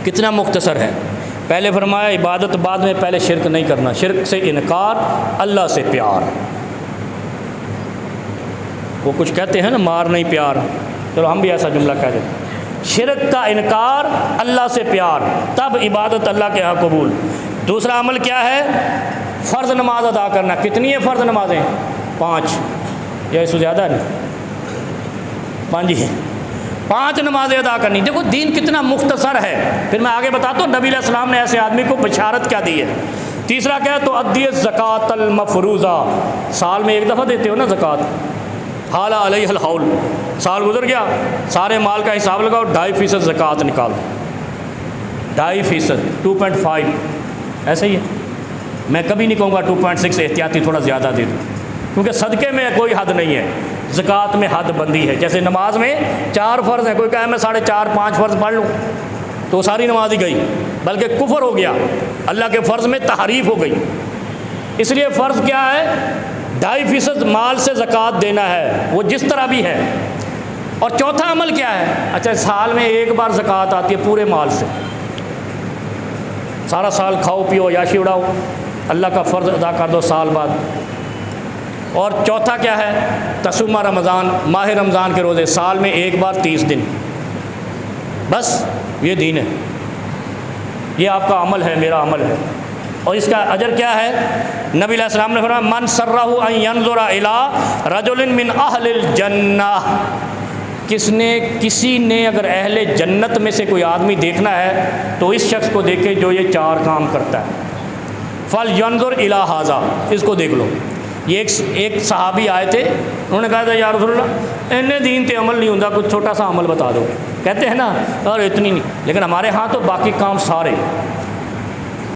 کتنا مختصر ہے. پہلے فرمایا عبادت بعد میں، پہلے شرک نہیں کرنا، شرک سے انکار، اللہ سے پیار. وہ کچھ کہتے ہیں نا مار نہیں پیار، چلو ہم بھی ایسا جملہ کہہ دیں. شرک کا انکار، اللہ سے پیار، تب عبادت اللہ کے ہاں قبول. دوسرا عمل کیا ہے؟ فرض نماز ادا کرنا. کتنی ہے فرض نمازیں؟ 5 یا اس سے زیادہ نہیں؟ 5 ہی ہیں. 5 نمازیں ادا کرنی. دیکھو دین کتنا مختصر ہے. پھر میں آگے بتاتا ہوں نبی علیہ السلام نے ایسے آدمی کو بشارت کیا دی ہے. تیسرا کیا ہے؟ تو ادی زکوٰۃ المفروضہ، سال میں ایک دفعہ دیتے ہو نا زکوٰۃ. حال علیہ الحول، سال گزر گیا، سارے مال کا حساب لگاؤ، 2.5% زکوٰۃ نکال دو. 2.5%، 2.5 ایسا ہی ہے. میں کبھی نہیں کہوں گا 2.6، احتیاطی تھوڑا زیادہ دے دوں، کیونکہ صدقے میں کوئی حد نہیں ہے، زکوٰۃ میں حد بندی ہے. جیسے نماز میں 4 فرض ہیں، کوئی کہے میں 4.5 5 فرض پڑھ لوں تو ساری نماز ہی گئی، بلکہ کفر ہو گیا، اللہ کے فرض میں تحریف ہو گئی. اس لیے فرض کیا ہے؟ 2.5% مال سے زکوٰۃ دینا ہے، وہ جس طرح بھی ہے. اور چوتھا عمل کیا ہے؟ اچھا سال میں ایک بار زکوٰۃ آتی ہے پورے مال سے، سارا سال کھاؤ پیو عیاشی اڑاؤ، اللہ کا فرض ادا کر دو سال بعد. اور چوتھا کیا ہے؟ تصوم رمضان، ماہ رمضان کے روزے، سال میں ایک بار 30 دن. بس یہ دین ہے، یہ آپ کا عمل ہے، میرا عمل ہے. اور اس کا اجر کیا ہے؟ نبی علیہ السلام نے فرمایا من سرہ ان ینظر الی رجل من اہل الجنہ، کسی نے اگر اہل جنت میں سے کوئی آدمی دیکھنا ہے تو اس شخص کو دیکھے جو یہ 4 کام کرتا ہے. فلینظر الی ھذا، اس کو دیکھ لو. یہ ایک صحابی آئے تھے، انہوں نے کہا تھا یا رسول اللہ انہیں دین تے عمل نہیں ہوتا، کچھ چھوٹا سا عمل بتا دو. کہتے ہیں نا اور اتنی نہیں، لیکن ہمارے ہاں تو باقی کام سارے.